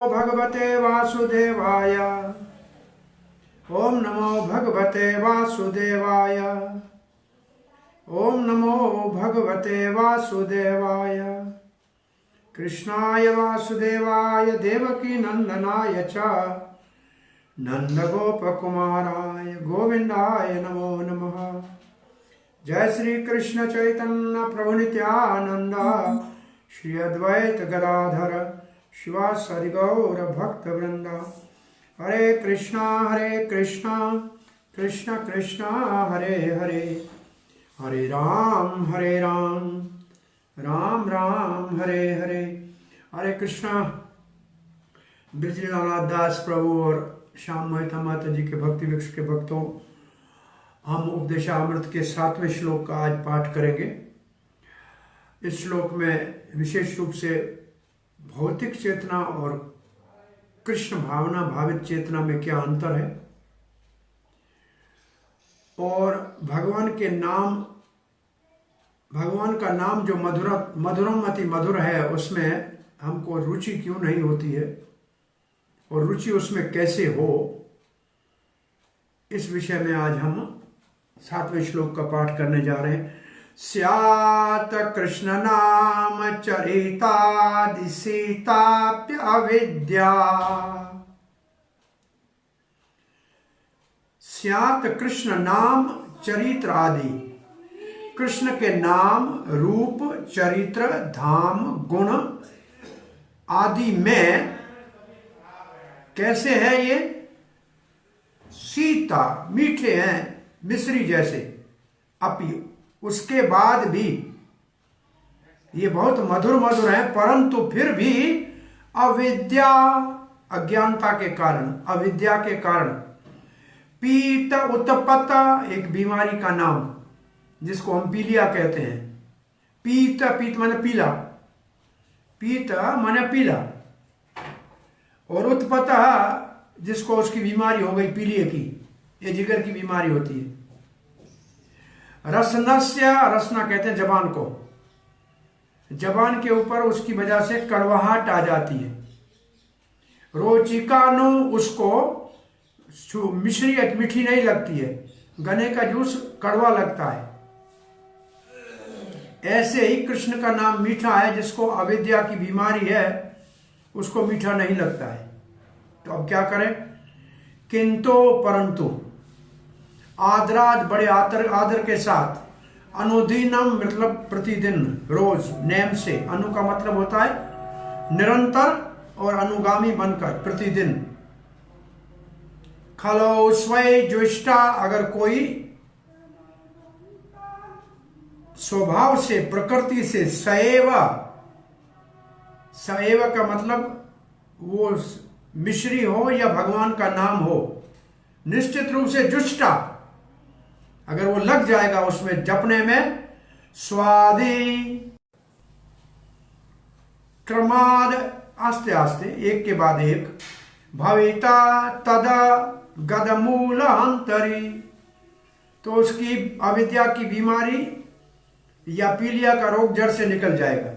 भगवते वासुदेवाय। ओम नमो भगवते वासुदेवाय। ओम नमो भगवते वासुदेवाय। कृष्णाय वासुदेवाय देवकी नंदनाय च नंदगोपकुमाराय गोविंदाय नमो नमः। जय श्री कृष्ण चैतन्य प्रभु नित्यानंद श्री अद्वैत गदाधर शिवासादि गौर भक्त वृंदा। हरे कृष्णा कृष्ण कृष्ण हरे हरे, हरे राम राम राम हरे हरे। हरे कृष्णा। ब्रजलाल दास प्रभु और श्याम मेहता माता जी के भक्ति वृक्ष के भक्तों, हम उपदेशामृत के 7वें श्लोक का आज पाठ करेंगे। इस श्लोक में विशेष रूप से भौतिक चेतना और कृष्ण भावना भावित चेतना में क्या अंतर है, और भगवान का नाम जो मधुरम अति मधुर है, उसमें हमको रुचि क्यों नहीं होती है और रुचि उसमें कैसे हो, इस विषय में आज हम 7वें श्लोक का पाठ करने जा रहे हैं। स्यात् कृष्ण नाम चरितादि सीताप्य अविद्या। स्यात् कृष्ण नाम चरित्र आदि, कृष्ण के नाम रूप चरित्र धाम गुण आदि में कैसे है ये? सीता मीठे हैं, मिश्री जैसे। अपि उसके बाद भी ये बहुत मधुर है, परंतु फिर भी अविद्या अज्ञानता के कारण, अविद्या के कारण पीत उत्पत एक बीमारी का नाम, जिसको हम पीलिया कहते हैं। पीत माने पीला, पीत माने पीला, और उत्पत जिसको उसकी बीमारी हो गई पीलिया की, ये जिगर की बीमारी होती है। रसनस्य, रसना कहते हैं जबान को, जबान के ऊपर उसकी वजह से कड़वाहट आ जाती है। रोचिकानु, उसको मिश्री मीठी नहीं लगती है, गन्ने का जूस कड़वा लगता है। ऐसे ही कृष्ण का नाम मीठा है, जिसको अविद्या की बीमारी है उसको मीठा नहीं लगता है। तो अब क्या करें? किंतु परंतु आदराज, बड़े आदर के साथ, अनुदीनम मतलब प्रतिदिन, रोज, नेम से, अनु का मतलब होता है निरंतर और अनुगामी बनकर, प्रतिदिन। खलो स्वय जुष्टा, अगर कोई स्वभाव से, प्रकृति से सएव, सएव का मतलब वो मिश्री हो या भगवान का नाम हो, निश्चित रूप से जुष्टा, अगर वो लग जाएगा उसमें जपने में, स्वादि क्रमाद, आस्ते आस्ते एक के बाद एक, भविता तदा गदमूल अंतरी, तो उसकी अविद्या की बीमारी या पीलिया का रोग जड़ से निकल जाएगा।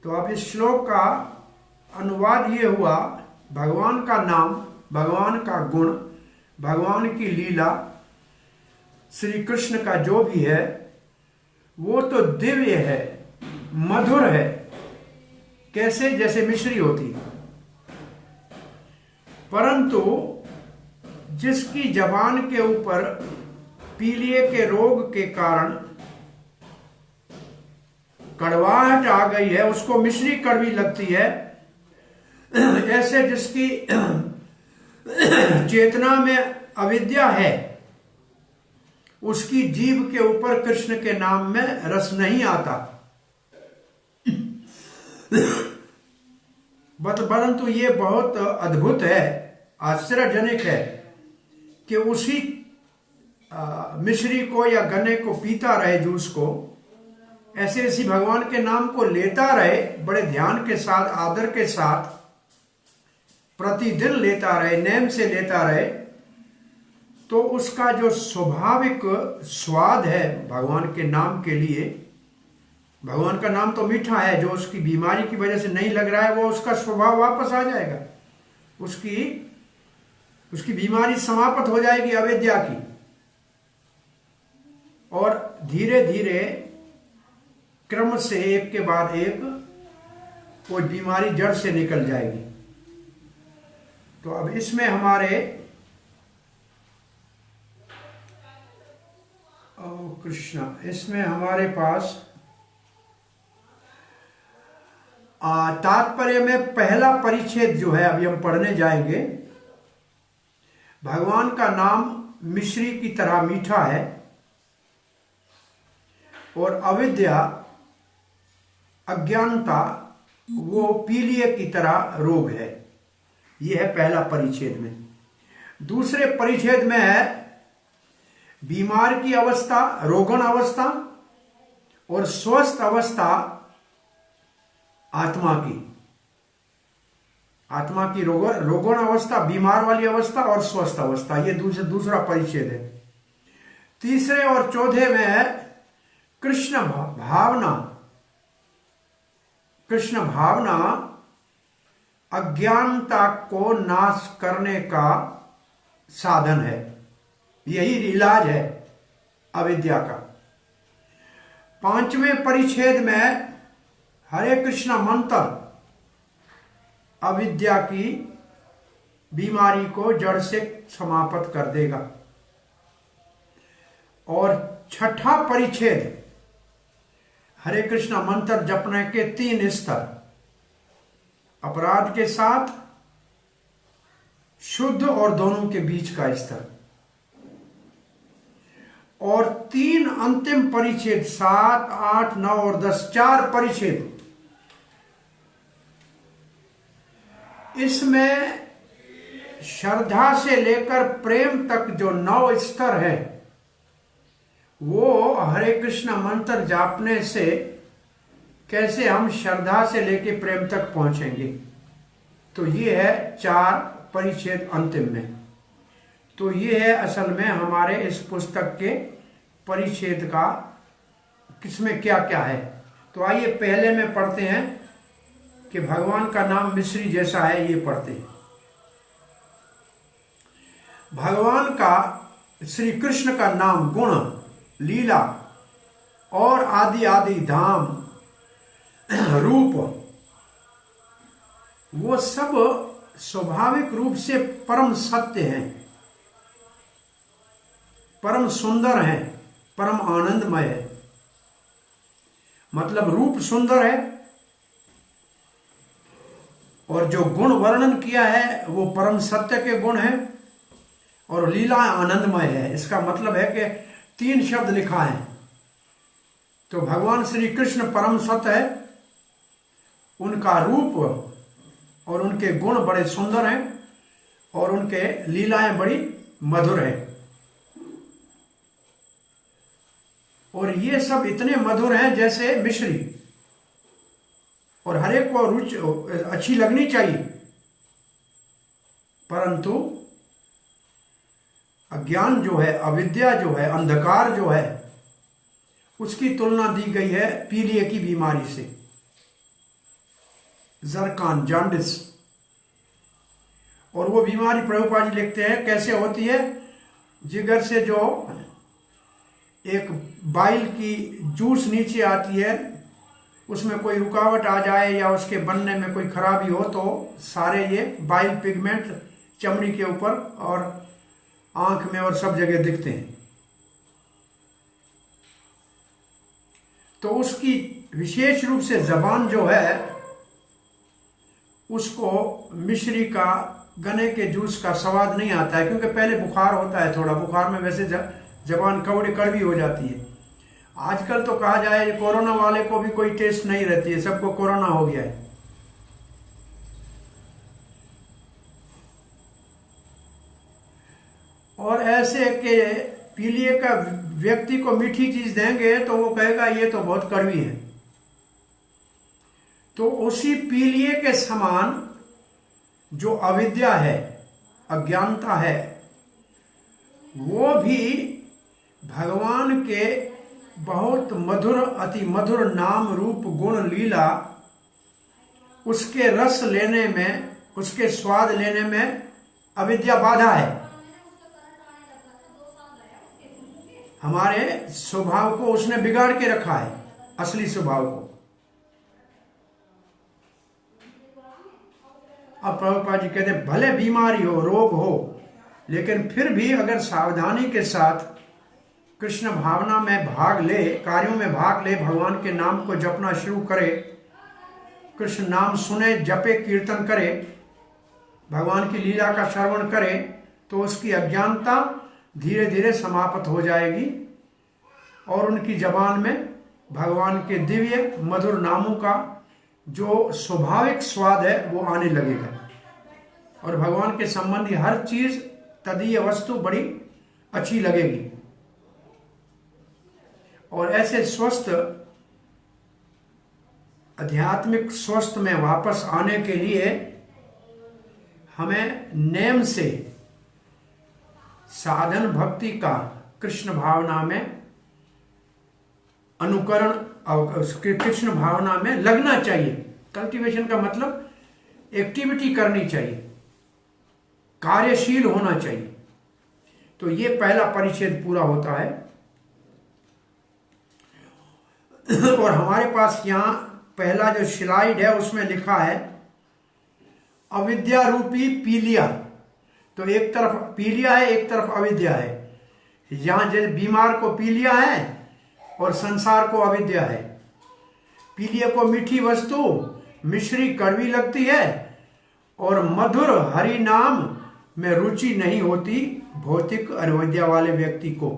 तो अब इस श्लोक का अनुवाद ये हुआ, भगवान का नाम, भगवान का गुण, भगवान की लीला, श्री कृष्ण का जो भी है वो तो दिव्य है, मधुर है। कैसे? जैसे मिश्री होती। परंतु जिसकी जबान के ऊपर पीलिए के रोग के कारण कड़वाहट आ गई है, उसको मिश्री कड़वी लगती है, ऐसे जिसकी चेतना में अविद्या है, उसकी जीभ के ऊपर कृष्ण के नाम में रस नहीं आता। परंतु ये बहुत अद्भुत है, आश्चर्यजनक है कि उसी मिश्री को या गन्ने को पीता रहे, जूस को, ऐसे भगवान के नाम को लेता रहे, बड़े ध्यान के साथ, आदर के साथ, प्रतिदिन लेता रहे, नेम से लेता रहे, तो उसका जो स्वाभाविक स्वाद है भगवान के नाम के लिए, भगवान का नाम तो मीठा है, जो उसकी बीमारी की वजह से नहीं लग रहा है वो उसका स्वभाव वापस आ जाएगा, उसकी बीमारी समाप्त हो जाएगी अविद्या की, और धीरे धीरे क्रम से एक के बाद एक वो बीमारी जड़ से निकल जाएगी। तो अब इसमें हमारे कृष्णा, इसमें हमारे पास तात्पर्य में पहला परिच्छेद जो है अभी हम पढ़ने जाएंगे। भगवान का नाम मिश्री की तरह मीठा है और अविद्या, अज्ञानता वो पीलिए की तरह रोग है। यह है पहला परिच्छेद में। दूसरे परिच्छेद में है बीमार की अवस्था, रोगण अवस्था, और स्वस्थ अवस्था आत्मा की रोगण अवस्था, बीमार वाली अवस्था और स्वस्थ अवस्था, ये दूसरा परिच्छेद है। तीसरे और चौथे में है कृष्ण भावना अज्ञानता को नाश करने का साधन है, यही इलाज है अविद्या का। पांचवें परिच्छेद में हरे कृष्णा मंत्र अविद्या की बीमारी को जड़ से समाप्त कर देगा। और छठा परिच्छेद हरे कृष्णा मंत्र जपने के 3 स्तर, अपराध के साथ, शुद्ध और दोनों के बीच का स्तर, और 3 अंतिम परिच्छेद 7, 8, 9 और 10, 4 परिच्छेद। इसमें श्रद्धा से लेकर प्रेम तक जो 9 स्तर है वो हरे कृष्ण मंत्र जापने से कैसे हम श्रद्धा से लेकर प्रेम तक पहुंचेंगे। तो ये है 4 परिच्छेद अंतिम में। तो ये है असल में हमारे इस पुस्तक के परिच्छेद का किसमें क्या क्या है। तो आइए पहले में पढ़ते हैं कि भगवान का नाम मिश्री जैसा है, ये पढ़ते हैं। भगवान का, श्री कृष्ण का नाम, गुण, लीला और आदि आदि धाम, रूप, वो सब स्वाभाविक रूप से परम सत्य हैं, परम सुंदर हैं, परम आनंदमय है। मतलब रूप सुंदर है और जो गुण वर्णन किया है वो परम सत्य के गुण हैं, और लीला आनंदमय है। इसका मतलब है कि 3 शब्द लिखा है। तो भगवान श्री कृष्ण परम सत्य है, उनका रूप और उनके गुण बड़े सुंदर हैं, और उनके लीलाएं बड़ी मधुर हैं। और ये सब इतने मधुर हैं जैसे मिश्री, और हर एक को रुचि अच्छी लगनी चाहिए, परंतु अज्ञान जो है, अविद्या जो है, अंधकार जो है, उसकी तुलना दी गई है पीलिए की बीमारी से, जरकान, जॉन्डिस। और वो बीमारी प्रभुपाद जी लिखते हैं कैसे होती है। जिगर से जो एक बाइल की जूस नीचे आती है, उसमें कोई रुकावट आ जाए या उसके बनने में कोई खराबी हो तो सारे ये बाइल पिगमेंट चमड़ी के ऊपर और आंख में और सब जगह दिखते हैं। तो उसकी विशेष रूप से जबान जो है उसको मिश्री का, गन्ने के जूस का स्वाद नहीं आता है, क्योंकि पहले बुखार होता है, थोड़ा बुखार में वैसे जबान कड़वी हो जाती है। आजकल तो कहा जाए कोरोना वाले को भी कोई टेस्ट नहीं रहती है, सबको कोरोना हो गया है। और ऐसे के पीलिए का व्यक्ति को मीठी चीज देंगे तो वो कहेगा ये तो बहुत कड़वी है। तो उसी पीलिए के समान जो अविद्या है, अज्ञानता है, वो भी भगवान के बहुत मधुर, अति मधुर नाम रूप गुण लीला, उसके रस लेने में, उसके स्वाद लेने में अविद्या बाधा है। हमारे स्वभाव को उसने बिगाड़ के रखा है, असली स्वभाव को। अब प्रभुपाद जी कहते भले बीमारी हो, रोग हो, लेकिन फिर भी अगर सावधानी के साथ कृष्ण भावना में भाग ले, कार्यों में भाग ले, भगवान के नाम को जपना शुरू करे, कृष्ण नाम सुने, जपे, कीर्तन करे, भगवान की लीला का श्रवण करे, तो उसकी अज्ञानता धीरे धीरे समाप्त हो जाएगी और उनकी जबान में भगवान के दिव्य मधुर नामों का जो स्वाभाविक स्वाद है वो आने लगेगा और भगवान के संबंधी हर चीज, तदीय वस्तु बड़ी अच्छी लगेगी। और ऐसे स्वस्थ, आध्यात्मिक स्वस्थ में वापस आने के लिए हमें नेम से साधन भक्ति का कृष्ण भावना में अनुकरण, कृष्ण भावना में लगना चाहिए। कल्टीवेशन का मतलब एक्टिविटी करनी चाहिए, कार्यशील होना चाहिए। तो ये पहला परिच्छेद पूरा होता है। और हमारे पास यहाँ पहला जो स्लाइड है उसमें लिखा है अविद्या रूपी पीलिया। तो एक तरफ पीलिया है, एक तरफ अविद्या है। यहाँ जैसे बीमार को पीलिया है और संसार को अविद्या है। पीलिया को मीठी वस्तु, मिश्री कड़वी लगती है और मधुर हरि नाम में रुचि नहीं होती भौतिक अविद्या वाले व्यक्ति को।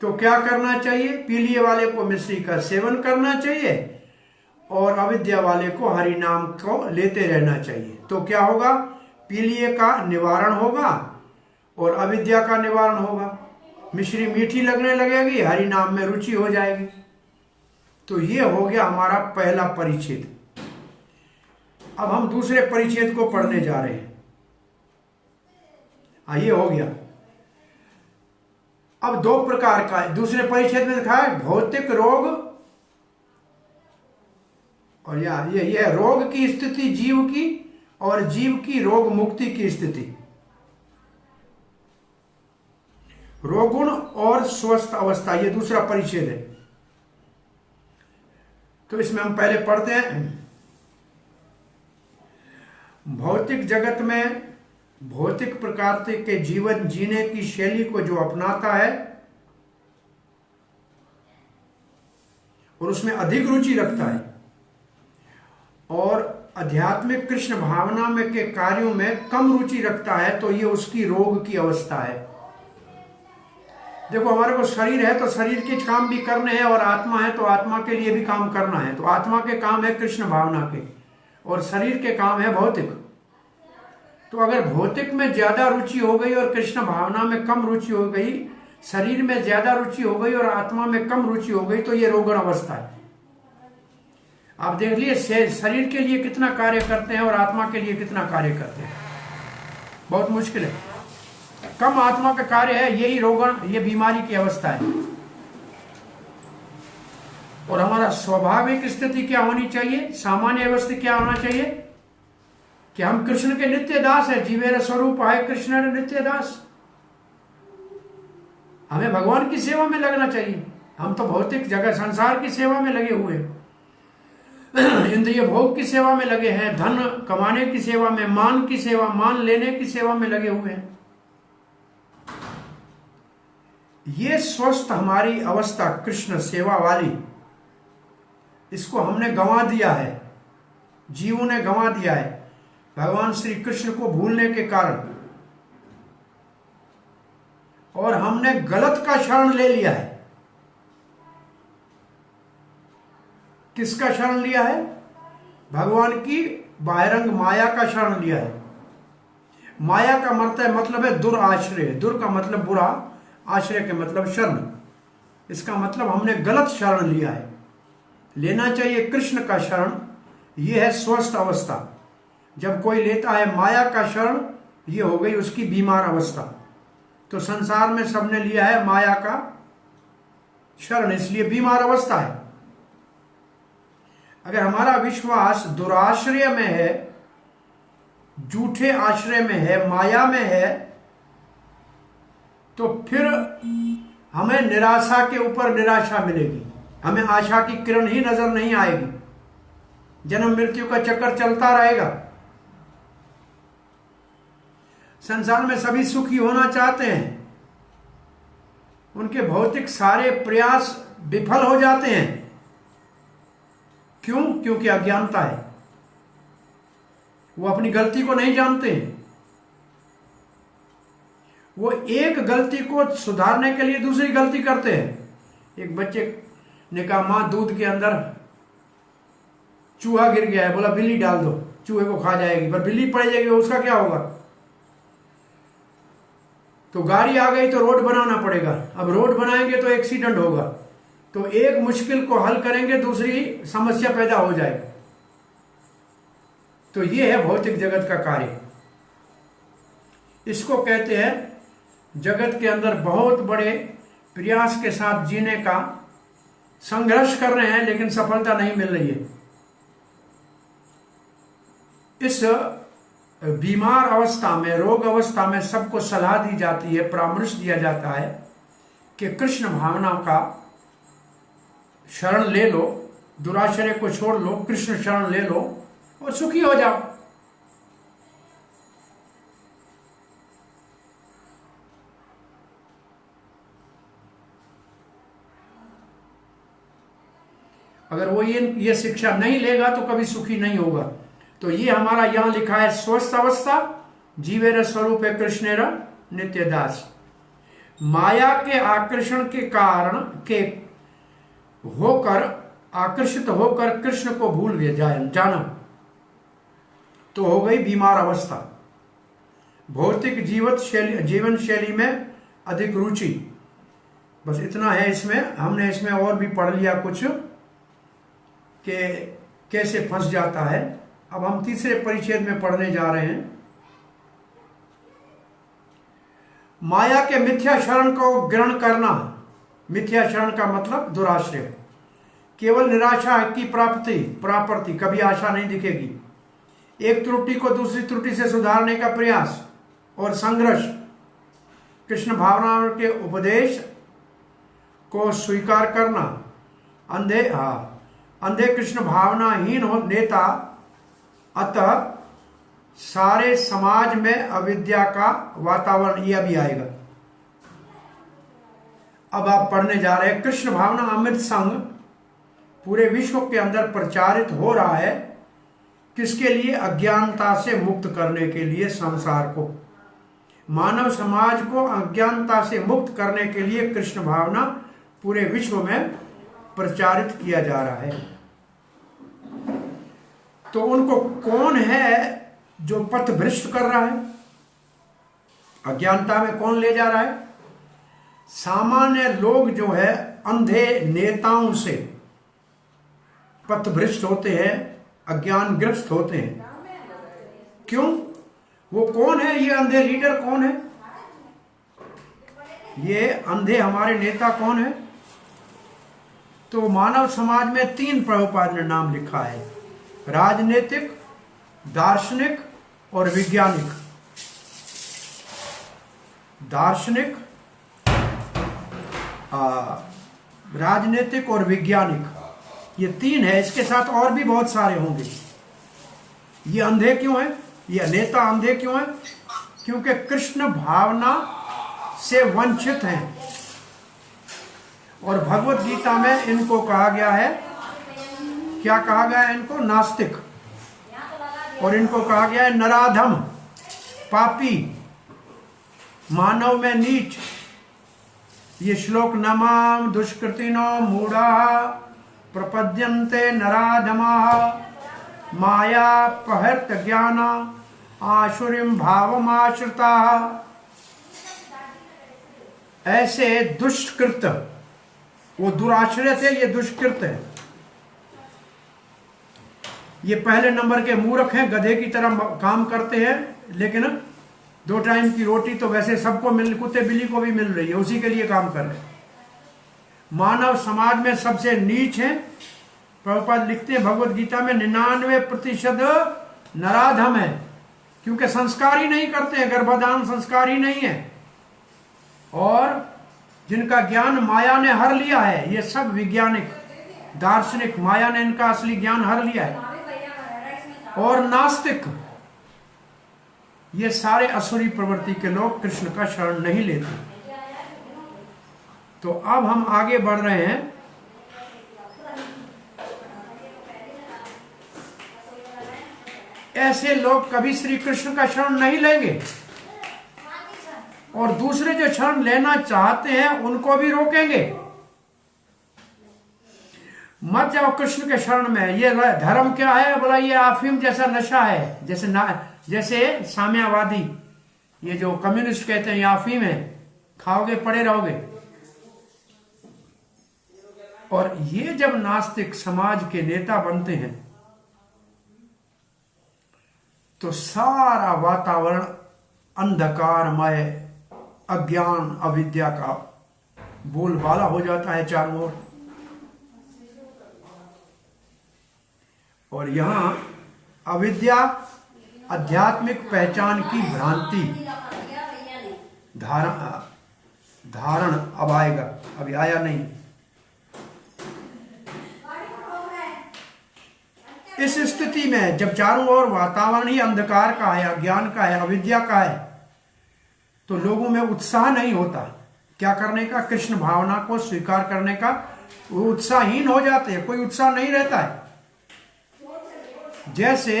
तो क्या करना चाहिए? पीलिए वाले को मिश्री का सेवन करना चाहिए और अविद्या वाले को हरि नाम को लेते रहना चाहिए। तो क्या होगा? पीलिए का निवारण होगा और अविद्या का निवारण होगा। मिश्री मीठी लगने लगेगी, हरि नाम में रुचि हो जाएगी। तो ये हो गया हमारा पहला परिच्छेद। अब हम दूसरे परिच्छेद को पढ़ने जा रहे हैं। ये हो गया। अब दो प्रकार का दूसरे परिच्छेद में दिखा है, भौतिक रोग और यह रोग की स्थिति जीव की और जीव की रोग मुक्ति की स्थिति। रोगुण और स्वस्थ अवस्था, ये दूसरा परिच्छेद है। तो इसमें हम पहले पढ़ते हैं, भौतिक जगत में भौतिक प्रकार के जीवन जीने की शैली को जो अपनाता है और उसमें अधिक रुचि रखता है और आध्यात्मिक कृष्ण भावना में के कार्यों में कम रुचि रखता है, तो ये उसकी रोग की अवस्था है। देखो, हमारे को शरीर है तो शरीर के काम भी करने हैं और आत्मा है तो आत्मा के लिए भी काम करना है। तो आत्मा के काम है कृष्ण भावना के और शरीर के काम है भौतिक। तो अगर भौतिक में ज्यादा रुचि हो गई और कृष्ण भावना में कम रुचि हो गई, शरीर में ज्यादा रुचि हो गई और आत्मा में कम रुचि हो गई, तो ये रोगण अवस्था है। आप देख लिए शरीर के लिए कितना कार्य करते हैं और आत्मा के लिए कितना कार्य करते हैं, बहुत मुश्किल है। कम आत्मा का कार्य है, यही रोगण, ये बीमारी की अवस्था है। और हमारा स्वाभाविक स्थिति क्या होनी चाहिए? सामान्य अवस्था क्या होना चाहिए कि हम कृष्ण के नित्य दास है। जीवेर स्वरूप है कृष्ण नित्य दास। हमें भगवान की सेवा में लगना चाहिए। हम तो भौतिक जगह संसार की सेवा में लगे हुए हैं, इंद्रिय भोग की सेवा में लगे हैं, धन कमाने की सेवा में, मान की सेवा, मान लेने की सेवा में लगे हुए हैं। ये स्वस्थ हमारी अवस्था कृष्ण सेवा वाली, इसको हमने गंवा दिया है, जीवों ने गंवा दिया है भगवान श्री कृष्ण को भूलने के कारण। और हमने गलत का शरण ले लिया है। किसका शरण लिया है? भगवान की बाहिरंग माया का शरण लिया है। माया का मतलब है दुराश्रय। दुर का मतलब बुरा, आश्रय के मतलब शरण। इसका मतलब हमने गलत शरण लिया है। लेना चाहिए कृष्ण का शरण। यह है स्वस्थ अवस्था। जब कोई लेता है माया का शरण, यह हो गई उसकी बीमार अवस्था। तो संसार में सबने लिया है माया का शरण, इसलिए बीमार अवस्था है। अगर हमारा विश्वास दुराश्रय में है, झूठे आश्रय में है, माया में है, तो फिर हमें निराशा के ऊपर निराशा मिलेगी, हमें आशा की किरण ही नजर नहीं आएगी, जन्म मृत्यु का चक्कर चलता रहेगा। संसार में सभी सुखी होना चाहते हैं, उनके भौतिक सारे प्रयास विफल हो जाते हैं। क्यों? क्योंकि अज्ञानता है, वो अपनी गलती को नहीं जानते हैं। वो एक गलती को सुधारने के लिए दूसरी गलती करते हैं। एक बच्चे ने कहा, मां दूध के अंदर चूहा गिर गया है, बोला बिल्ली डाल दो, चूहे को खा जाएगी, पर बिल्ली पड़ जाएगी, उसका क्या होगा? तो गाड़ी आ गई तो रोड बनाना पड़ेगा, अब रोड बनाएंगे तो एक्सीडेंट होगा, तो एक मुश्किल को हल करेंगे, दूसरी समस्या पैदा हो जाएगी। तो ये है भौतिक जगत का कार्य। इसको कहते हैं जगत के अंदर बहुत बड़े प्रयास के साथ जीने का संघर्ष कर रहे हैं, लेकिन सफलता नहीं मिल रही है। इस बीमार अवस्था में, रोग अवस्था में सबको सलाह दी जाती है, परामर्श दिया जाता है कि कृष्ण भावना का शरण ले लो, दुराश्रय को छोड़ लो, कृष्ण शरण ले लो और सुखी हो जाओ। अगर वो ये शिक्षा नहीं लेगा तो कभी सुखी नहीं होगा। तो ये हमारा यहां लिखा है, स्वस्थ अवस्था जीवेर स्वरूप है कृष्णेर नित्य दास। माया के आकर्षण के कारण के होकर, आकर्षित होकर कृष्ण को भूल गए जाना, तो हो गई बीमार अवस्था। भौतिक जीवन शैली में अधिक रुचि, बस इतना है इसमें। हमने इसमें और भी पढ़ लिया कुछ कि कैसे फंस जाता है। अब हम तीसरे परिच्छेद में पढ़ने जा रहे हैं। माया के मिथ्या शरण को ग्रहण करना। मिथ्या शरण का मतलब दुराश्रय, केवल निराशा की प्राप्ति, कभी आशा नहीं दिखेगी। एक त्रुटि को दूसरी त्रुटि से सुधारने का प्रयास और संघर्ष। कृष्ण भावना के उपदेश को स्वीकार करना। अंधे कृष्ण भावनाहीन हो नेता, अतः सारे समाज में अविद्या का वातावरण, यह भी आएगा। अब आप पढ़ने जा रहे हैं, कृष्ण भावना अमृत संग पूरे विश्व के अंदर प्रचारित हो रहा है। किसके लिए? अज्ञानता से मुक्त करने के लिए। संसार को, मानव समाज को अज्ञानता से मुक्त करने के लिए कृष्ण भावना पूरे विश्व में प्रचारित किया जा रहा है। तो उनको कौन है जो पथ भ्रष्ट कर रहा है? अज्ञानता में कौन ले जा रहा है? सामान्य लोग जो है अंधे नेताओं से पथ भ्रष्ट होते हैं, अज्ञानग्रस्त होते हैं। क्यों? वो कौन है? ये अंधे लीडर कौन है? ये अंधे हमारे नेता कौन है? तो मानव समाज में 3 प्रभुपाद ने नाम लिखा है, राजनीतिक, दार्शनिक और वैज्ञानिक। दार्शनिक, राजनीतिक और वैज्ञानिक, ये 3 है। इसके साथ और भी बहुत सारे होंगे। ये अंधे क्यों है? ये नेता अंधे क्यों है? क्योंकि कृष्ण भावना से वंचित हैं। और भगवत गीता में इनको कहा गया है, क्या कहा गया है इनको? नास्तिक। और इनको कहा गया है नराधम, पापी, मानव में नीच। ये श्लोक, नमाम दुष्कृतिनो मूढ़ा प्रपद्यन्ते नराधमा माया पहर्त ज्ञाना आशुरिम भावमाश्रिता। ऐसे दुष्कृत, वो दुराश्रय थे, ये दुष्कृत है। ये पहले नंबर के मूर्ख हैं, गधे की तरह काम करते हैं, लेकिन 2 टाइम की रोटी तो वैसे सबको मिल, कुत्ते बिल्ली को भी मिल रही है, उसी के लिए काम कर रहे हैं। मानव समाज में सबसे नीच है। प्रभुपाद लिखते हैं भगवत गीता में 99% नराधम है, क्योंकि संस्कार ही नहीं करते हैं, गर्भधान संस्कार ही नहीं है। और जिनका ज्ञान माया ने हर लिया है, ये सब वैज्ञानिक दार्शनिक, माया ने इनका असली ज्ञान हर लिया है। और नास्तिक, ये सारे असुरी प्रवृत्ति के लोग कृष्ण का शरण नहीं लेते। तो अब हम आगे बढ़ रहे हैं। ऐसे लोग कभी श्री कृष्ण का शरण नहीं लेंगे और दूसरे जो शरण लेना चाहते हैं उनको भी रोकेंगे। मत जाओ कृष्ण के शरण में। ये धर्म क्या है? बोला ये अफीम जैसा नशा है, जैसे साम्यवादी, ये जो कम्युनिस्ट कहते हैं ये अफीम है, खाओगे पड़े रहोगे। और ये जब नास्तिक समाज के नेता बनते हैं तो सारा वातावरण अंधकारमय, अज्ञान अविद्या का बोलबाला हो जाता है चारों ओर। और यहां अविद्या आध्यात्मिक पहचान की भ्रांति धारण अब आएगा, अभी आया नहीं। इस स्थिति में जब चारों ओर वातावरण ही अंधकार का है, अज्ञान का है, अविद्या का है, तो लोगों में उत्साह नहीं होता क्या करने का, कृष्ण भावना को स्वीकार करने का। वो उत्साहहीन हो जाते हैं, कोई उत्साह नहीं रहता है। जैसे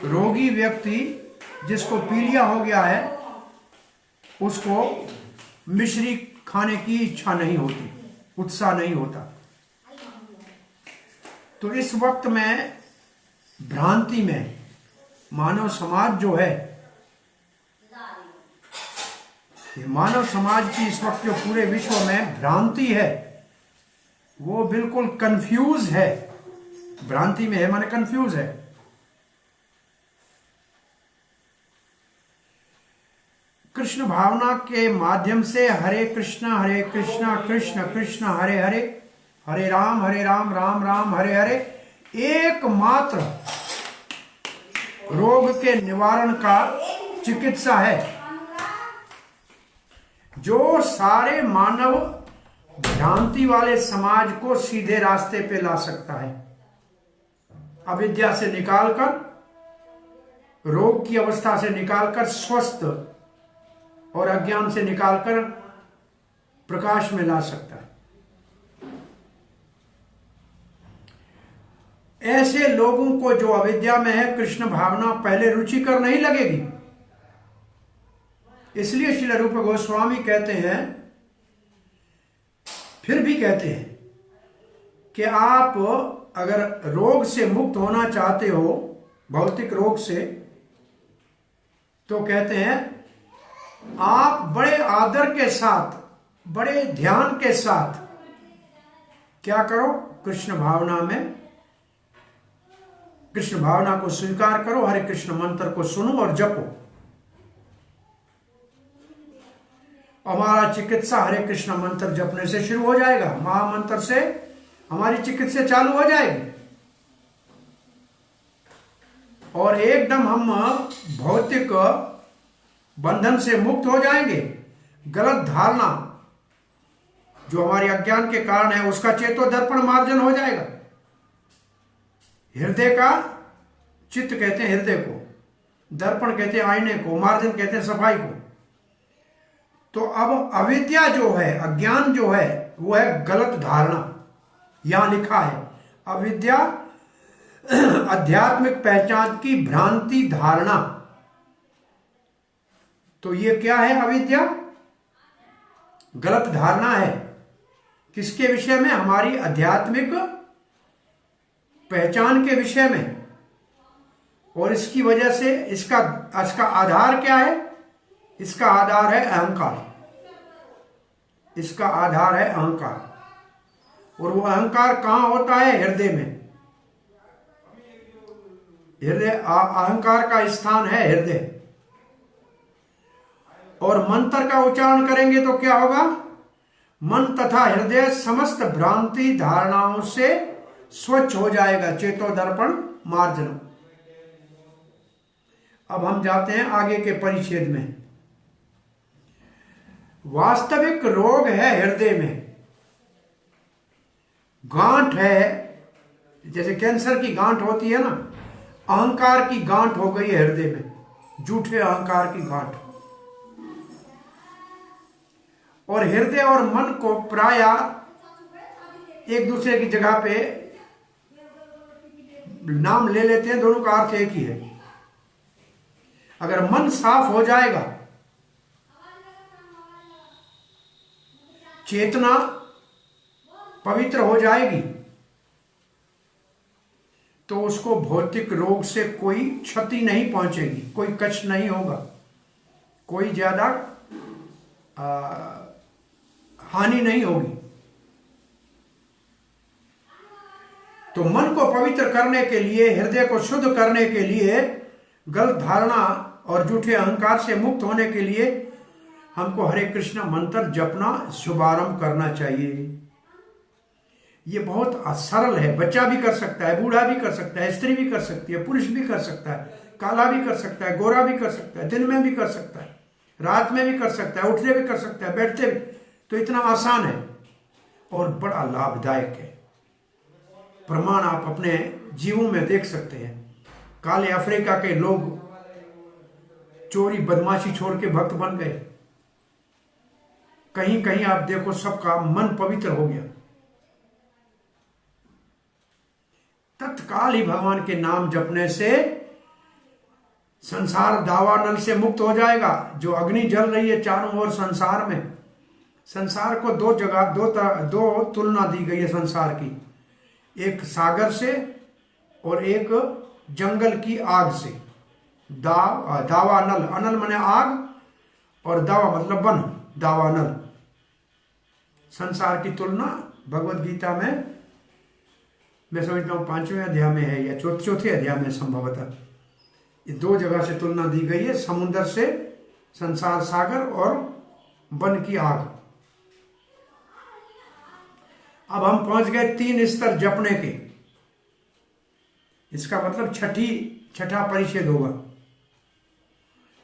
रोगी व्यक्ति जिसको पीलिया हो गया है, उसको मिश्री खाने की इच्छा नहीं होती, उत्साह नहीं होता। तो इस वक्त में भ्रांति में मानव समाज जो है, ये मानव समाज की इस वक्त जो पूरे विश्व में भ्रांति है, वो बिल्कुल कंफ्यूज है। भ्रांति में है माने कंफ्यूज है। कृष्ण भावना के माध्यम से हरे कृष्णा कृष्ण कृष्ण हरे हरे, हरे राम राम राम हरे हरे एकमात्र रोग के निवारण का चिकित्सा है, जो सारे मानव भ्रांति वाले समाज को सीधे रास्ते पे ला सकता है। अविद्या से निकालकर, रोग की अवस्था से निकालकर स्वस्थ और अज्ञान से निकालकर प्रकाश में ला सकता है। ऐसे लोगों को जो अविद्या में है, कृष्ण भावना पहले रुचिकर नहीं लगेगी। इसलिए श्रील रूप गोस्वामी कहते हैं, फिर भी कहते हैं कि आप अगर रोग से मुक्त होना चाहते हो, भौतिक रोग से, तो कहते हैं आप बड़े आदर के साथ, बड़े ध्यान के साथ क्या करो, कृष्ण भावना में, कृष्ण भावना को स्वीकार करो, हरे कृष्ण मंत्र को सुनो और जपो। हमारा चिकित्सा हरे कृष्ण मंत्र जपने से शुरू हो जाएगा। महामंत्र से हमारी चिकित्सा चालू हो जाएगी और एकदम हम भौतिक बंधन से मुक्त हो जाएंगे। गलत धारणा जो हमारे अज्ञान के कारण है, उसका चेतो दर्पण मार्जन हो जाएगा। हृदय का, चित्त कहते हैं हृदय को, दर्पण कहते हैं आईने को, मार्जन कहते हैं सफाई को। तो अब अविद्या जो है, अज्ञान जो है, वो है गलत धारणा। यहां लिखा है अविद्या आध्यात्मिक पहचान की भ्रांति धारणा। तो ये क्या है? अविद्या गलत धारणा है। किसके विषय में? हमारी आध्यात्मिक पहचान के विषय में। और इसकी वजह से इसका आधार क्या है? इसका आधार है अहंकार। इसका आधार है अहंकार। और वो अहंकार कहां होता है? हृदय में। हृदय, अहंकार का स्थान है हृदय। और मंत्र का उच्चारण करेंगे तो क्या होगा? मन तथा हृदय समस्त भ्रांति धारणाओं से स्वच्छ हो जाएगा। चेतो दर्पण मार्जनम। अब हम जाते हैं आगे के परिच्छेद में। वास्तविक रोग है हृदय में, गांठ है, जैसे कैंसर की गांठ होती है ना, अहंकार की गांठ हो गई है हृदय में, झूठे अहंकार की गांठ। और हृदय और मन को प्रायः एक दूसरे की जगह पे नाम ले लेते हैं, दोनों का अर्थ एक ही है। अगर मन साफ हो जाएगा, चेतना पवित्र हो जाएगी, तो उसको भौतिक रोग से कोई क्षति नहीं पहुंचेगी, कोई कष्ट नहीं होगा, कोई ज्यादा हानि नहीं होगी। तो मन को पवित्र करने के लिए, हृदय को शुद्ध करने के लिए, गलत धारणा और झूठे अहंकार से मुक्त होने के लिए हमको हरे कृष्ण मंत्र जपना शुभारंभ करना चाहिए। ये बहुत सरल है, बच्चा भी कर सकता है, बूढ़ा भी कर सकता है, स्त्री भी कर सकती है, पुरुष भी कर सकता है, काला भी कर सकता है, गोरा भी कर सकता है, दिन में भी कर सकता है, रात में भी कर सकता है, उठते भी कर सकता है, बैठते भी। तो इतना आसान है और बड़ा लाभदायक है। प्रमाण आप अपने जीवों में देख सकते हैं। काले अफ्रीका के लोग चोरी बदमाशी छोड़ के भक्त बन गए। कहीं कहीं आप देखो सबका मन पवित्र हो गया, तत्काल ही भगवान के नाम जपने से संसार दावानल से मुक्त हो जाएगा। जो अग्नि जल रही है चारों ओर संसार में, संसार को दो जगह दो तुलना दी गई है संसार की, एक सागर से और एक जंगल की आग से। दावानल, अनल माने आग और दावा मतलब वन, दावानल। संसार की तुलना भगवद गीता में मैं समझता हूँ 5वें अध्याय में है या चौथे अध्याय में संभवतः। ये दो जगह से तुलना दी गई है, समुद्र से संसार सागर और वन की आग। अब हम पहुंच गए 3 स्तर जपने के। इसका मतलब छठा परिच्छेद होगा।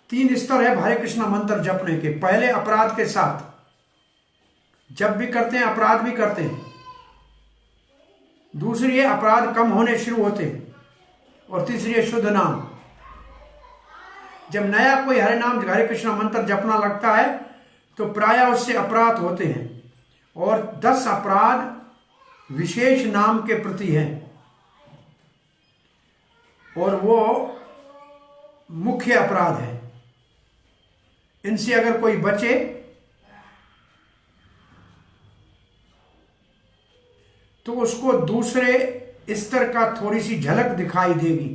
3 स्तर है हरे कृष्ण मंत्र जपने के। पहले अपराध के साथ, जब भी करते हैं अपराध भी करते हैं। दूसरी है अपराध कम होने शुरू होते हैं। और तीसरी है शुद्ध नाम। जब नया कोई हरे कृष्ण मंत्र जपना लगता है तो प्रायः उससे अपराध होते हैं, और 10 अपराध विशेष नाम के प्रति हैं, और वो मुख्य अपराध है। इनसे अगर कोई बचे तो उसको दूसरे स्तर का थोड़ी सी झलक दिखाई देगी।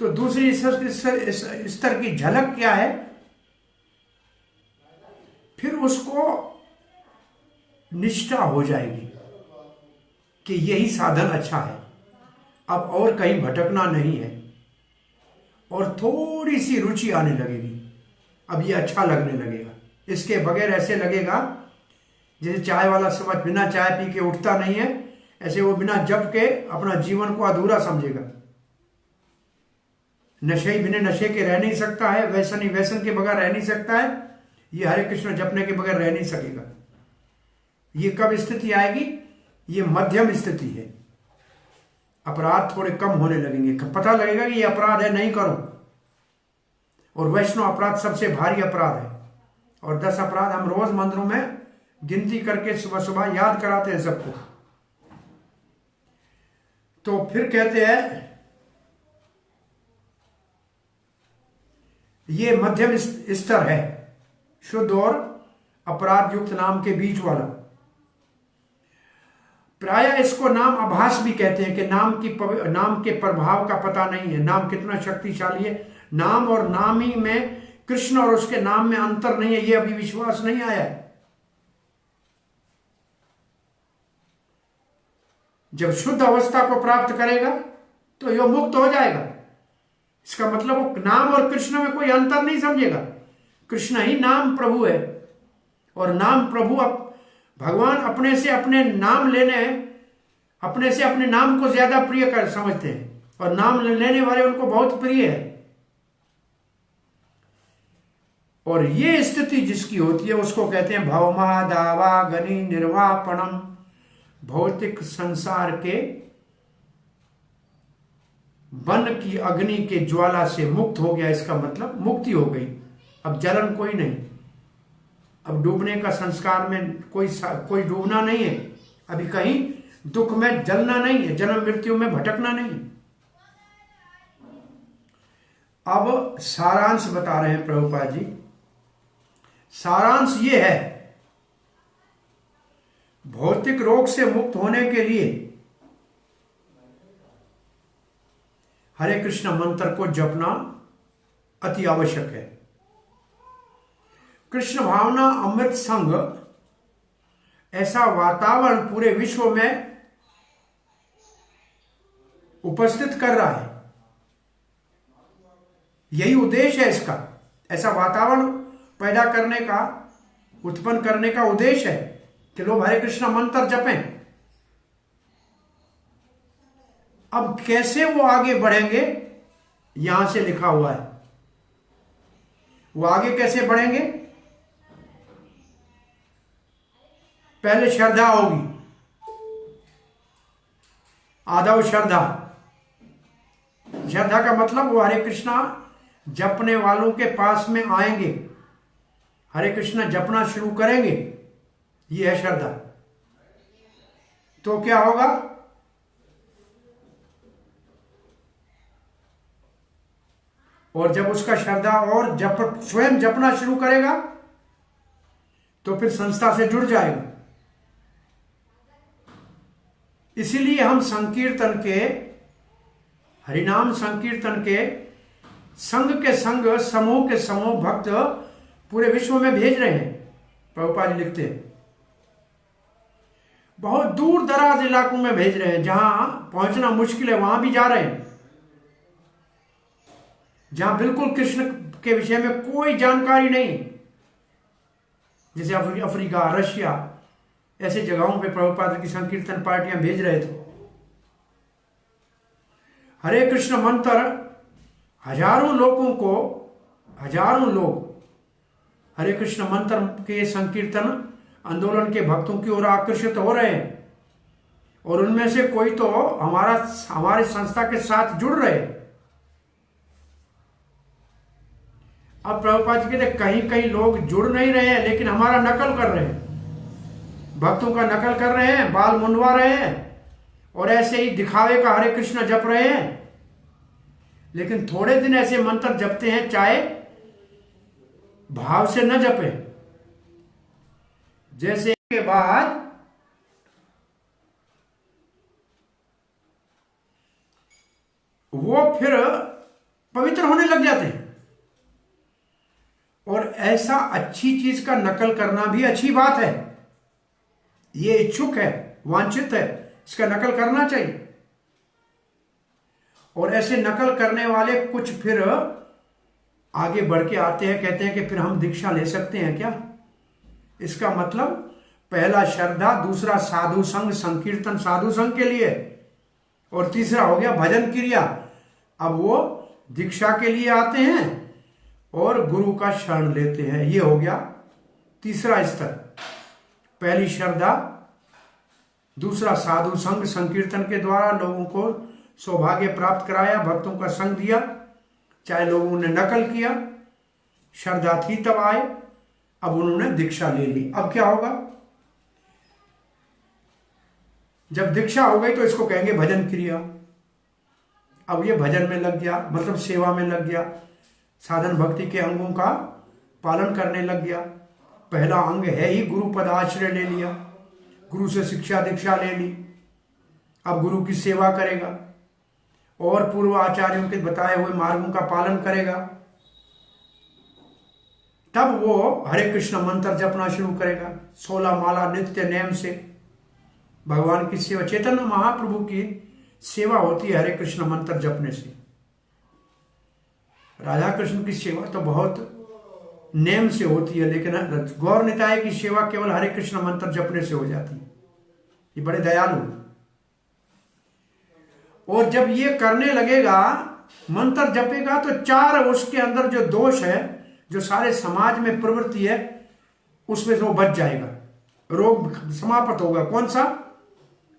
तो दूसरी स्तर की झलक क्या है? फिर उसको निष्ठा हो जाएगी कि यही साधन अच्छा है, अब और कहीं भटकना नहीं है, और थोड़ी सी रुचि आने लगेगी। अब ये अच्छा लगने लगेगा। इसके बगैर ऐसे लगेगा जैसे चाय वाला समझ बिना चाय पी के उठता नहीं है, ऐसे वो बिना जप के अपना जीवन को अधूरा समझेगा। नशे बिना नशे के रह नहीं सकता है, वैसनी वैसन के बगैर रह नहीं सकता है, ये हरे कृष्ण जपने के बगैर रह नहीं सकेगा। ये कब स्थिति आएगी? ये मध्यम स्थिति है। अपराध थोड़े कम होने लगेंगे, पता लगेगा कि ये अपराध है, नहीं करो। और वैष्णव अपराध सबसे भारी अपराध है। और 10 अपराध हम रोज मंदिरों में गिनती करके सुबह सुबह याद कराते हैं सबको। तो फिर कहते हैं ये मध्यम स्तर है, शुद्ध और अपराध युक्त नाम के बीच वाला। प्रायः इसको नाम आभास भी कहते हैं कि नाम के प्रभाव का पता नहीं है, नाम कितना शक्तिशाली है। नाम और नामी में, कृष्ण और उसके नाम में अंतर नहीं है, ये अभी विश्वास नहीं आया है। जब शुद्ध अवस्था को प्राप्त करेगा तो यह मुक्त हो जाएगा। इसका मतलब वो नाम और कृष्ण में कोई अंतर नहीं समझेगा। कृष्ण ही नाम प्रभु है, और नाम प्रभु भगवान अपने से अपने नाम लेने, अपने से अपने नाम को ज्यादा प्रिय कर समझते हैं, और नाम लेने वाले उनको बहुत प्रिय है। और ये स्थिति जिसकी होती है उसको कहते हैं भवमा दावा गनि निर्वापणम, भौतिक संसार के वन की अग्नि के ज्वाला से मुक्त हो गया। इसका मतलब मुक्ति हो गई, अब जलन कोई नहीं, अब डूबने का संस्कार में कोई डूबना नहीं है, अभी कहीं दुख में जलना नहीं है, जन्म मृत्यु में भटकना नहीं है। अब सारांश बता रहे हैं प्रभुपाद जी। सारांश ये है, भौतिक रोग से मुक्त होने के लिए हरे कृष्ण मंत्र को जपना अति आवश्यक है। कृष्ण भावना अमृत संग ऐसा वातावरण पूरे विश्व में उपस्थित कर रहा है। यही उद्देश्य है इसका, ऐसा वातावरण पैदा करने का, उत्पन्न करने का उद्देश्य है कि लोग हरे कृष्ण मंत्र जपें। अब कैसे वो आगे बढ़ेंगे, यहां से लिखा हुआ है। वो आगे कैसे बढ़ेंगे? पहले श्रद्धा होगी, आदव श्रद्धा। श्रद्धा का मतलब वो हरे कृष्णा जपने वालों के पास में आएंगे, हरे कृष्ण जपना शुरू करेंगे, ये है श्रद्धा। तो क्या होगा? और जब उसका श्रद्धा और स्वयं जपना शुरू करेगा तो फिर संस्था से जुड़ जाएगा। इसीलिए हम संकीर्तन के, हरिनाम संकीर्तन के संघ के संघ, समूह के समूह भक्त पूरे विश्व में भेज रहे हैं। प्रभुपाद जी लिखते हैं बहुत दूर दराज इलाकों में भेज रहे हैं, जहां पहुंचना मुश्किल है वहां भी जा रहे हैं, जहां बिल्कुल कृष्ण के विषय में कोई जानकारी नहीं, जैसे अफ्रीका, रशिया, ऐसे जगहों पे प्रभुपाद की संकीर्तन पार्टियां भेज रहे थे। हरे कृष्ण मंत्र हजारों लोग हरे कृष्ण मंत्र के संकीर्तन आंदोलन के भक्तों की ओर आकर्षित हो रहे हैं, और उनमें से कोई तो हमारे संस्था के साथ जुड़ रहे हैं। अब प्रभुपाद जी कहते कहीं कहीं लोग जुड़ नहीं रहे हैं, लेकिन हमारा नकल कर रहे हैं, भक्तों का नकल कर रहे हैं, बाल मुंडवा रहे हैं, और ऐसे ही दिखावे का हरे कृष्ण जप रहे हैं। लेकिन थोड़े दिन ऐसे मंत्र जपते हैं, चाहे भाव से न जपे, जैसे के बाद वो फिर पवित्र होने लग जाते हैं। और ऐसा अच्छी चीज का नकल करना भी अच्छी बात है, ये इच्छुक है, वांछित है, इसका नकल करना चाहिए। और ऐसे नकल करने वाले कुछ फिर आगे बढ़ के आते हैं, कहते हैं कि फिर हम दीक्षा ले सकते हैं क्या? इसका मतलब पहला श्रद्धा, दूसरा साधु संघ, संकीर्तन साधु संघ के लिए, और तीसरा हो गया भजन क्रिया। अब वो दीक्षा के लिए आते हैं और गुरु का शरण लेते हैं। ये हो गया तीसरा स्तर। पहली श्रद्धा, दूसरा साधु संघ, संकीर्तन के द्वारा लोगों को सौभाग्य प्राप्त कराया, भक्तों का संग दिया, चाहे लोगों ने नकल किया, श्रद्धा थी तब आए, अब उन्होंने दीक्षा ले ली। अब क्या होगा? जब दीक्षा हो गई तो इसको कहेंगे भजन क्रिया। अब ये भजन में लग गया, मतलब सेवा में लग गया, साधन भक्ति के अंगों का पालन करने लग गया। पहला अंग है ही गुरु पद आश्रय ले लिया, गुरु से शिक्षा दीक्षा ले ली, अब गुरु की सेवा करेगा और पूर्व आचार्यों के बताए हुए मार्गों का पालन करेगा। तब वो हरे कृष्ण मंत्र जपना शुरू करेगा, 16 माला नित्य नेम से भगवान की सेवा। चैतन्य महाप्रभु की सेवा होती है हरे कृष्ण मंत्र जपने से। राधा कृष्ण की सेवा तो बहुत नेम से होती है, लेकिन गौर निताय की सेवा केवल हरे कृष्ण मंत्र जपने से हो जाती है। ये बड़े दयालु। और जब ये करने लगेगा, मंत्र जपेगा, तो चार उसके अंदर जो दोष है, जो सारे समाज में प्रवृत्ति है, उसमें से वो बच जाएगा, रोग समाप्त होगा। कौन सा?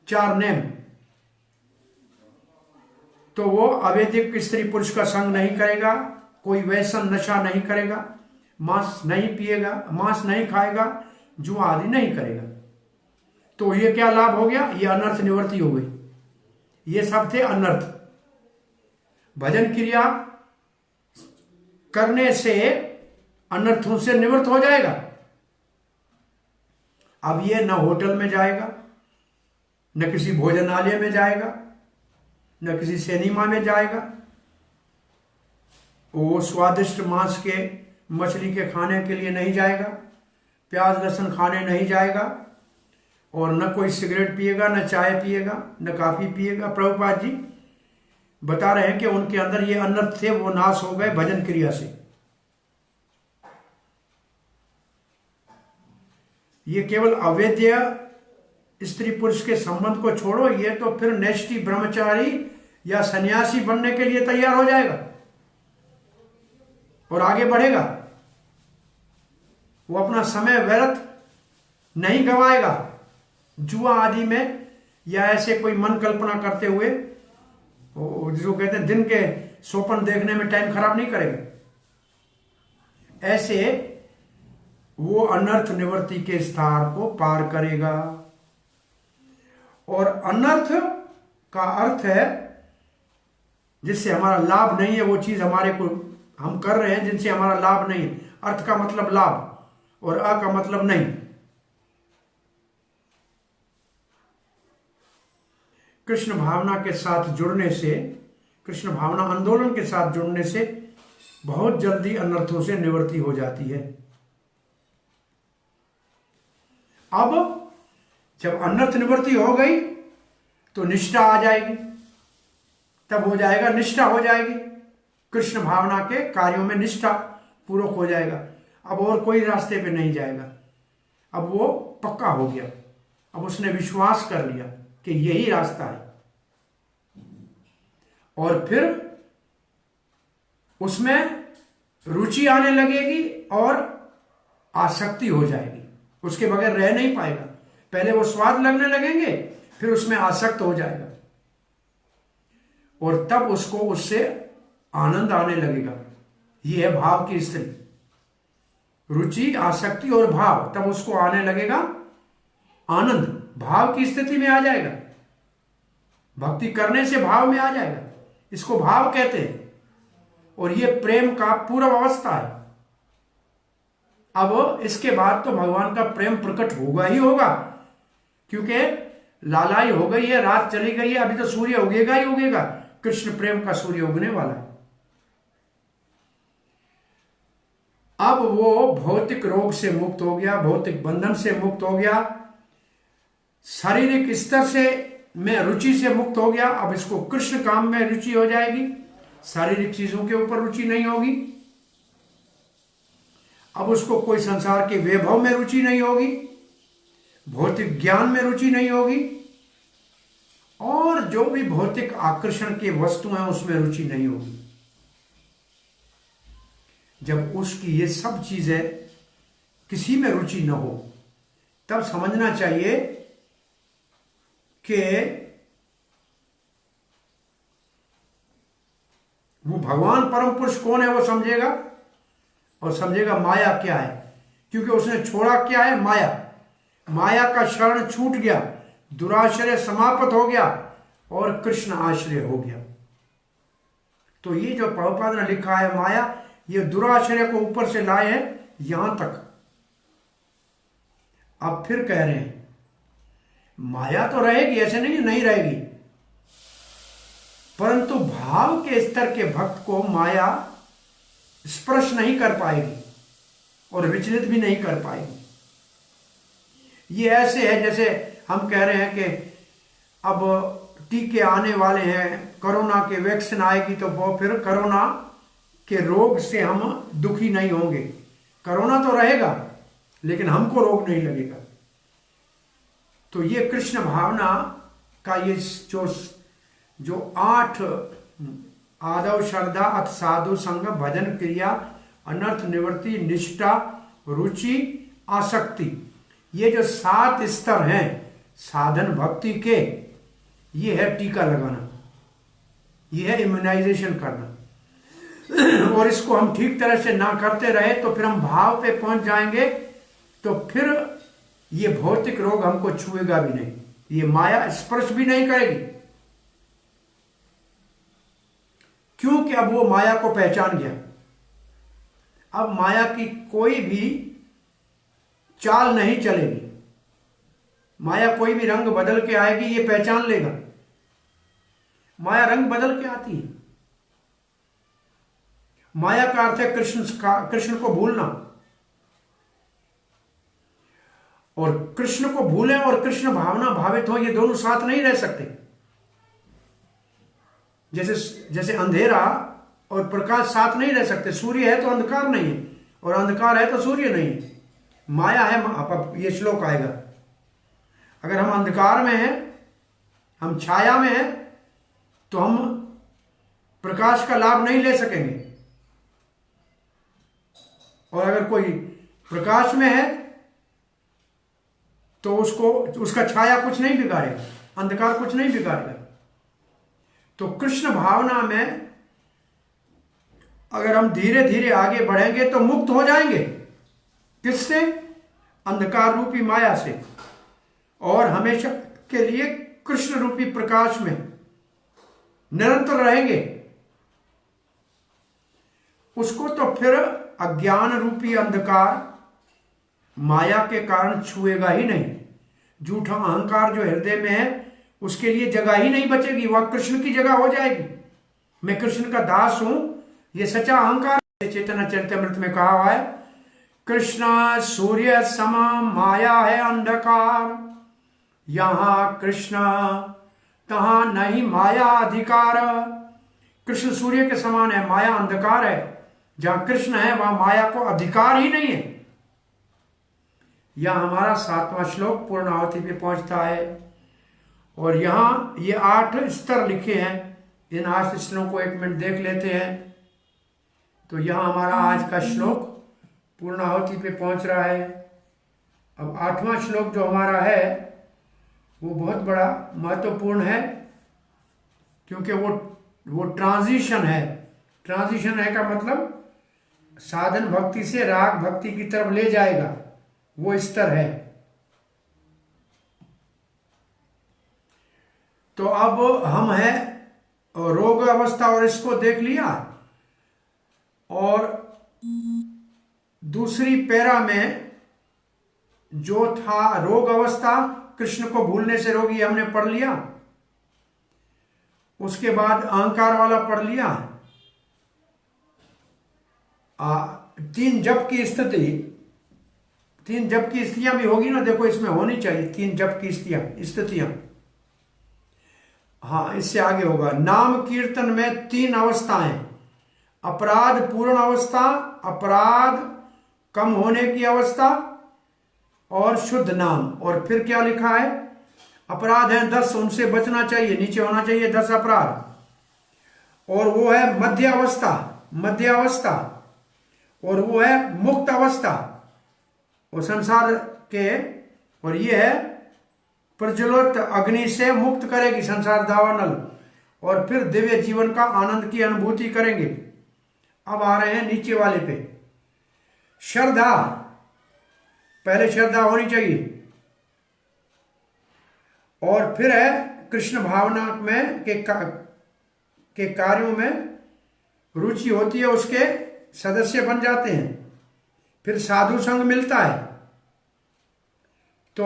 चार नेम। तो वो अवैधिक स्त्री पुरुष का संग नहीं करेगा, कोई वैसन नशा नहीं करेगा, मांस नहीं पिएगा, मांस नहीं खाएगा, जुआ आदि नहीं करेगा। तो ये क्या लाभ हो गया? ये अनर्थ निवृत्ति हो गई। ये सब थे अनर्थ। भजन क्रिया करने से अनर्थों से निवृत्त हो जाएगा। अब ये न होटल में जाएगा, न किसी भोजनालय में जाएगा, न किसी सिनेमा में जाएगा, वो स्वादिष्ट मांस के, मछली के खाने के लिए नहीं जाएगा, प्याज लहसुन खाने नहीं जाएगा, और न कोई सिगरेट पिएगा, न चाय पिएगा, न कॉफी पिएगा। प्रभुपाद जी बता रहे हैं कि उनके अंदर ये अनर्थ थे, वो नाश हो गए भजन क्रिया से। ये केवल अवैध स्त्री पुरुष के संबंध को छोड़ो, ये तो फिर नैष्ठिक ब्रह्मचारी या सन्यासी बनने के लिए तैयार हो जाएगा और आगे बढ़ेगा। वो अपना समय व्यर्थ नहीं गंवाएगा जुआ आदि में, या ऐसे कोई मन कल्पना करते हुए, जिसको कहते हैं दिन के सोपन देखने में टाइम खराब नहीं करेगा। ऐसे वो अनर्थ निवृत्ति के स्तर को पार करेगा। और अनर्थ का अर्थ है जिससे हमारा लाभ नहीं है, वो चीज हमारे को हम कर रहे हैं जिनसे हमारा लाभ नहीं है। अर्थ का मतलब लाभ और अ का मतलब नहीं। कृष्ण भावना के साथ जुड़ने से, कृष्ण भावना आंदोलन के साथ जुड़ने से बहुत जल्दी अनर्थों से निवृत्ति हो जाती है। अब जब अनर्थ निवृत्ति हो गई तो निष्ठा आ जाएगी, तब हो जाएगा, निष्ठा हो जाएगी, कृष्ण भावना के कार्यों में निष्ठा पूर्वक हो जाएगा। अब और कोई रास्ते पे नहीं जाएगा, अब वो पक्का हो गया, अब उसने विश्वास कर लिया कि यही रास्ता है। और फिर उसमें रुचि आने लगेगी और आसक्ति हो जाएगी, उसके बगैर रह नहीं पाएगा। पहले वो स्वाद लगने लगेंगे, फिर उसमें आसक्त हो जाएगा, और तब उसको उससे आनंद आने लगेगा। ये है भाव की स्थिति, रुचि, आसक्ति और भाव, तब उसको आने लगेगा आनंद, भाव की स्थिति में आ जाएगा। भक्ति करने से भाव में आ जाएगा, इसको भाव कहते हैं। और ये प्रेम का पूर्व अवस्था है। अब इसके बाद तो भगवान का प्रेम प्रकट होगा ही होगा, क्योंकि लालाई हो गई है, रात चली गई है, अभी तो सूर्य उगेगा ही उगेगा, कृष्ण प्रेम का सूर्य उगने वाला है। अब वो भौतिक रोग से मुक्त हो गया, भौतिक बंधन से मुक्त हो गया, शारीरिक स्तर से में रुचि से मुक्त हो गया। अब इसको कृष्ण काम में रुचि हो जाएगी, शारीरिक चीजों के ऊपर रुचि नहीं होगी। अब उसको कोई संसार के वैभव में रुचि नहीं होगी, भौतिक ज्ञान में रुचि नहीं होगी, और जो भी भौतिक आकर्षण के वस्तु हैं उसमें रुचि नहीं होगी। जब उसकी ये सब चीजें किसी में रुचि न हो, तब समझना चाहिए कि वो भगवान परम पुरुष कौन है वो समझेगा, और समझेगा माया क्या है, क्योंकि उसने छोड़ा क्या है, माया। माया का शरण छूट गया, दुराश्रय समाप्त हो गया और कृष्ण आश्रय हो गया। तो ये जो प्रभुपाद ने लिखा है माया, ये दुराश्रय को ऊपर से लाए हैं यहां तक। अब फिर कह रहे हैं माया तो रहेगी, ऐसे नहीं रहेगी, परंतु भाव के स्तर के भक्त को माया स्पर्श नहीं कर पाएगी और विचलित भी नहीं कर पाएगी। ये ऐसे है जैसे हम कह रहे हैं कि अब टीके आने वाले हैं, कोरोना के वैक्सीन आएगी तो वो फिर कोरोना के रोग से हम दुखी नहीं होंगे, कोरोना तो रहेगा लेकिन हमको रोग नहीं लगेगा। तो ये कृष्ण भावना का ये जो 8 आदव, श्रद्धा, अथ साधु संग, भजन क्रिया, अनर्थ निवृत्ति, निष्ठा, रुचि, आसक्ति, ये जो 7 स्तर हैं साधन भक्ति के, ये है टीका लगाना, ये है इम्यूनाइजेशन करना। और इसको हम ठीक तरह से ना करते रहे तो फिर हम भाव पे पहुंच जाएंगे, तो फिर ये भौतिक रोग हमको छुएगा भी नहीं, ये माया स्पर्श भी नहीं करेगी, क्योंकि अब वो माया को पहचान गया। अब माया की कोई भी चाल नहीं चलेगी, माया कोई भी रंग बदल के आएगी, ये पहचान लेगा। माया रंग बदल के आती है। माया का अर्थ है कृष्ण को भूलना, और कृष्ण को भूलें और कृष्ण भावना भावित हो, ये दोनों साथ नहीं रह सकते। जैसे अंधेरा और प्रकाश साथ नहीं रह सकते, सूर्य है तो अंधकार नहीं है, और अंधकार है तो सूर्य नहीं है। माया है, अब ये श्लोक आएगा, अगर हम अंधकार में हैं, हम छाया में हैं, तो हम प्रकाश का लाभ नहीं ले सकेंगे, और अगर कोई प्रकाश में है तो उसका छाया कुछ नहीं बिगाड़ेगा, अंधकार कुछ नहीं बिगाड़ेगा। तो कृष्ण भावना में अगर हम धीरे धीरे आगे बढ़ेंगे तो मुक्त हो जाएंगे। किससे? अंधकार रूपी माया से, और हमेशा के लिए कृष्ण रूपी प्रकाश में निरंतर रहेंगे। उसको तो फिर अज्ञान रूपी अंधकार माया के कारण छुएगा ही नहीं। झूठा अहंकार जो हृदय में है उसके लिए जगह ही नहीं बचेगी, वह कृष्ण की जगह हो जाएगी। मैं कृष्ण का दास हूं, ये सच्चा अहंकार। चैतन्य चरितमृत में कहा हुआ है, कृष्ण सूर्य समा माया है अंधकार, यहां कृष्ण तहां नहीं माया अधिकार। कृष्ण सूर्य के समान है, माया अंधकार है। जहां कृष्ण है वहां माया को अधिकार ही नहीं है। यह हमारा 7वां श्लोक पूर्णाहुति पे पहुंचता है, और यहां ये 8 स्तर लिखे हैं। इन 8 स्तरों को 1 मिनट देख लेते हैं। तो यहां हमारा आज का श्लोक पूर्णाहुति पे पहुंच रहा है। अब 8वां श्लोक जो हमारा है वो बहुत बड़ा महत्वपूर्ण है, क्योंकि वो ट्रांजिशन है। ट्रांजिशन है का मतलब साधन भक्ति से राग भक्ति की तरफ ले जाएगा, वो स्तर है। तो अब हम हैं रोग अवस्था, और इसको देख लिया। और दूसरी पैरा में जो था रोग अवस्था, कृष्ण को भूलने से रोगी, हमने पढ़ लिया। उसके बाद अहंकार वाला पढ़ लिया। 3 जप की स्थिति, 3 जप की स्थितियां भी होगी ना, देखो इसमें होनी चाहिए 3 जप की स्थितियां। हाँ, इससे आगे होगा। नाम कीर्तन में 3 अवस्थाएं, अपराध पूर्ण अवस्था, अपराध कम होने की अवस्था, और शुद्ध नाम। और फिर क्या लिखा है? अपराध है 10, उनसे बचना चाहिए, नीचे होना चाहिए 10 अपराध। और वो है मध्य अवस्था, और वो है मुक्त अवस्था, और संसार के, और ये है प्रज्वलित अग्नि से मुक्त करेगी संसार दावानल, और फिर दिव्य जीवन का आनंद की अनुभूति करेंगे। अब आ रहे हैं नीचे वाले पे। श्रद्धा, पहले श्रद्धा होनी चाहिए, और फिर है कृष्ण भावना में के कार्यों में रुचि होती है, उसके सदस्य बन जाते हैं। फिर साधु संग मिलता है तो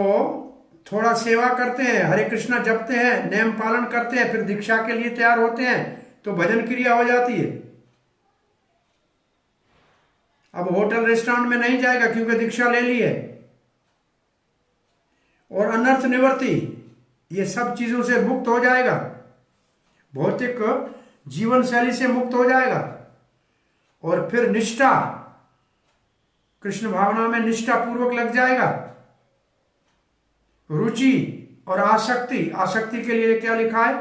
थोड़ा सेवा करते हैं, हरे कृष्णा जपते हैं, नियम पालन करते हैं, फिर दीक्षा के लिए तैयार होते हैं, तो भजन क्रिया हो जाती है। अब होटल रेस्टोरेंट में नहीं जाएगा क्योंकि दीक्षा ले ली है। और अनर्थ निवृत्ति, ये सब चीजों से मुक्त हो जाएगा, भौतिक जीवन शैली से मुक्त हो जाएगा। और फिर निष्ठा, कृष्ण भावना में निष्ठा पूर्वक लग जाएगा। रुचि और आसक्ति, आसक्ति के लिए क्या लिखा है,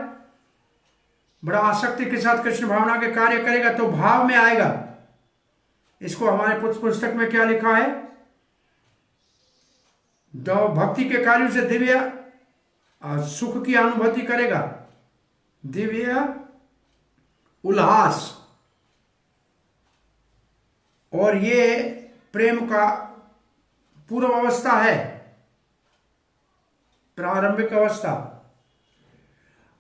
बड़ा आसक्ति के साथ कृष्ण भावना के कार्य करेगा तो भाव में आएगा। इसको हमारे पुस्तक में क्या लिखा है, भक्ति के कार्यों से दिव्य सुख की अनुभूति करेगा, दिव्य उल्लास। और ये प्रेम का पूर्व अवस्था है, प्रारंभिक अवस्था।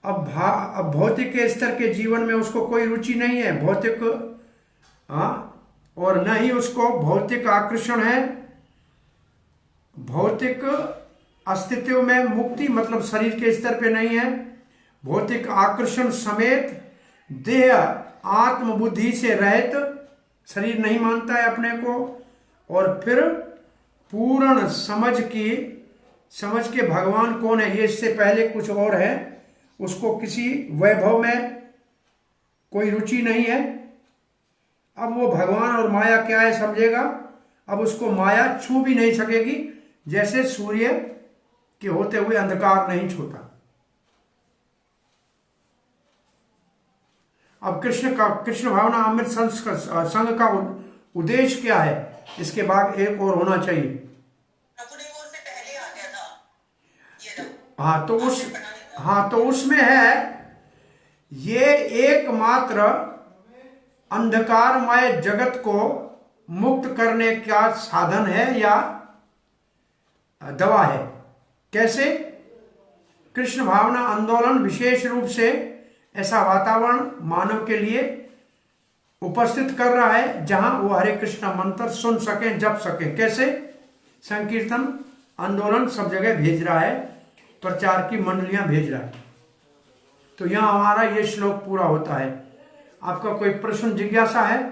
अब भौतिक के स्तर के जीवन में उसको कोई रुचि नहीं है, भौतिक और न ही उसको भौतिक आकर्षण है। भौतिक अस्तित्व में मुक्ति मतलब शरीर के स्तर पे नहीं है। भौतिक आकर्षण समेत देह आत्म बुद्धि से रहित, शरीर नहीं मानता है अपने को। और फिर पूर्ण समझ के भगवान कौन है, ये इससे पहले कुछ और है, उसको किसी वैभव में कोई रुचि नहीं है। अब वो भगवान और माया क्या है समझेगा। अब उसको माया छू भी नहीं सकेगी, जैसे सूर्य के होते हुए अंधकार नहीं छूता। अब कृष्ण भावना अमृत संघ का उद्देश्य क्या है, इसके बाद एक और होना चाहिए। अपने ओर से पहले आ गया था ये तो उसमें है ये एकमात्र अंधकारमय जगत को मुक्त करने का साधन है या दवा है। कैसे? कृष्ण भावना आंदोलन विशेष रूप से ऐसा वातावरण मानव के लिए उपस्थित कर रहा है जहां वो हरे कृष्णा मंत्र सुन सके, जप सके। कैसे? संकीर्तन आंदोलन सब जगह भेज रहा है, प्रचार की मंडलियां भेज रहा है। तो यहां हमारा ये श्लोक पूरा होता है। आपका कोई प्रश्न जिज्ञासा है?